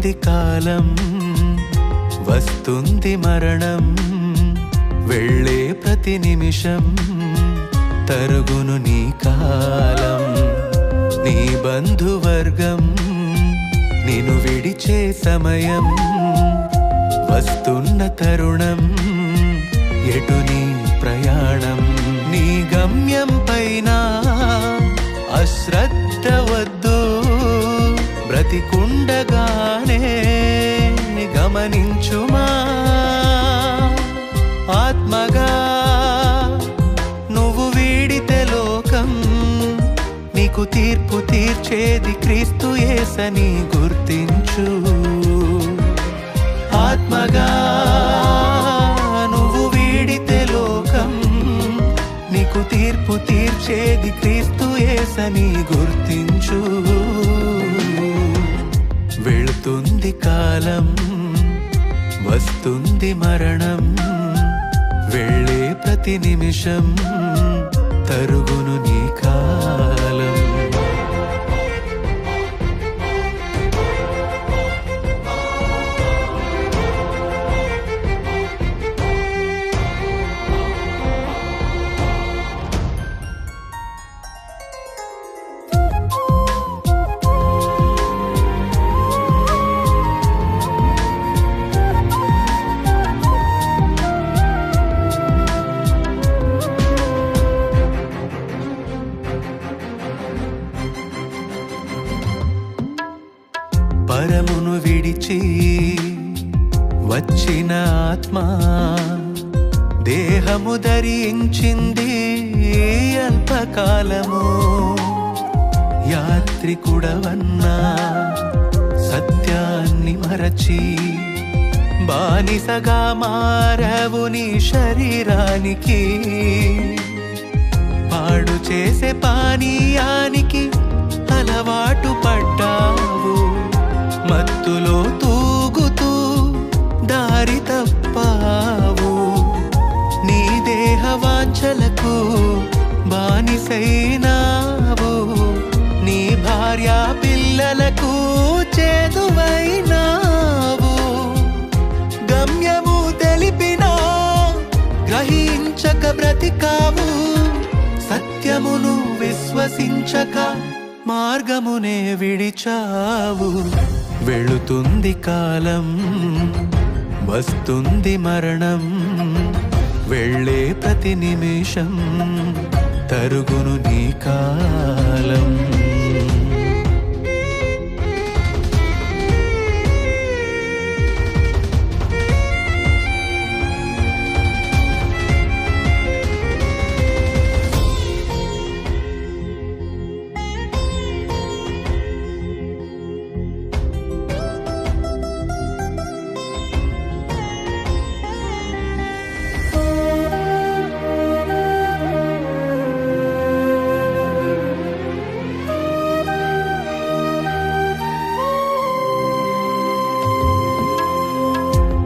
వెళుతుంది కాలం, వస్తుంది మరణం, వెళ్ళే ప్రతి నిమిషం తరుగును నీ కాలం. నీ బంధువర్గం నిన్ను విడిచే సమయం, వస్తున్న తరుణం, ఎటు నీ ప్రయాణం. నీ గమ్యం పైన అశ్రద్ధ వద్దు, బ్రతికుండగానే గమనించుమా. ఆత్మగా నువ్వు వీడితే లోకం, నీకు తీర్పు తీర్చేది క్రీస్తు యేసని గుర్తించు. ఆత్మగా నువ్వు వీడితే లోకం, నీకు తీర్పు తీర్చేది క్రీస్తు యేసని గుర్తించు. వెళుతుంది కాలం, వస్తుంది మరణం, వెళ్ళే ప్రతి నిమిషం తరుగును నీ కాలం. పరమును విడిచి వచ్చిన ఆత్మ దేహము ధరించింది అల్పకాలము. యాత్రికుడవన్నా సత్యాన్ని మరచి బానిసగా మారవు నీ శరీరానికి. పాడు చేసే పానీయానికి అలవాటు పడ్డావు, మత్తులో తూగుతూ దారి తప్పావు. నీ దేహ వాంఛలకు బానిసైనావు, నీ భార్య పిల్లలకు చేదువైనావు. గమ్యము తెలిపినా గ్రహించక బ్రతికావు, సత్యమును విశ్వసించక మార్గమునే విడిచావు. వెళుతుంది కాలం, వస్తుంది మరణం, వెళ్ళే ప్రతి నిమిషం తరుగును నీ కాలం.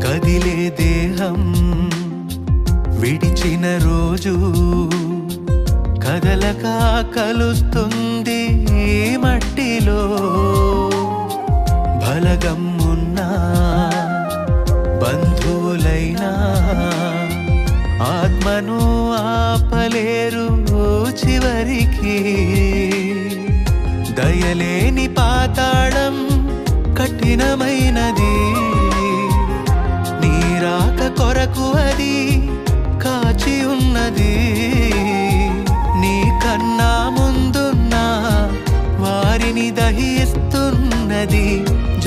కదిలే దేహం విడిచిన రోజు కదలక కలుస్తుంది మట్టిలో. బలగమ్మున్నా బంధువులైనా ఆత్మను ఆపలేరు చివరికి. దయలేని పాతాళం కఠినమైనది, రాక కొరకు అది కాచి ఉన్నది. నీ కన్నా ముందున్న వారిని దహిస్తున్నది,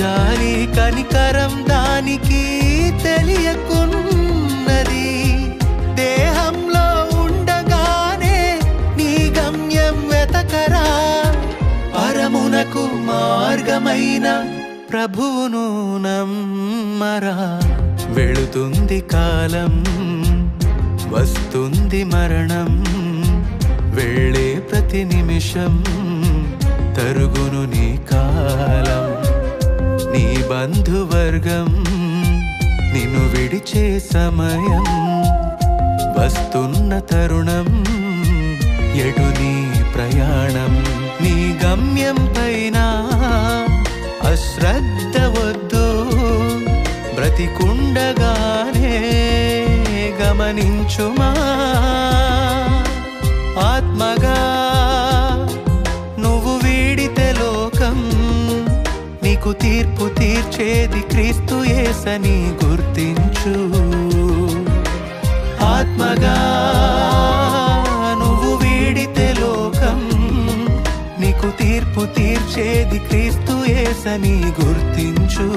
జాలి కనికరం దానికి తెలియకున్నది. దేహంలో ఉండగానే నీ గమ్యం వెతకరా, పరమునకు మార్గమైన ప్రభువును నమ్మరా. వెళుతుంది కాలం, వస్తుంది మరణం, వెళ్ళే ప్రతి నిమిషం తరుగును నీ కాలం. నీ బంధువర్గం నిన్ను విడిచే సమయం, వస్తున్న తరుణం, ఎటు నీ ప్రయాణం. నీ గమ్యం పైన అశ్రద్ధ వద్దు, బ్రతికుండగానే గమనించుమా. ఆత్మగా నువ్వు వీడితే లోకం నీకు తీర్పు తీర్చేది క్రీస్తు యేసని గుర్తించు. ఆత్మగా నువ్వు వీడితే లోకం నీకు తీర్పు తీర్చేది క్రీస్తు యేసని గుర్తించు.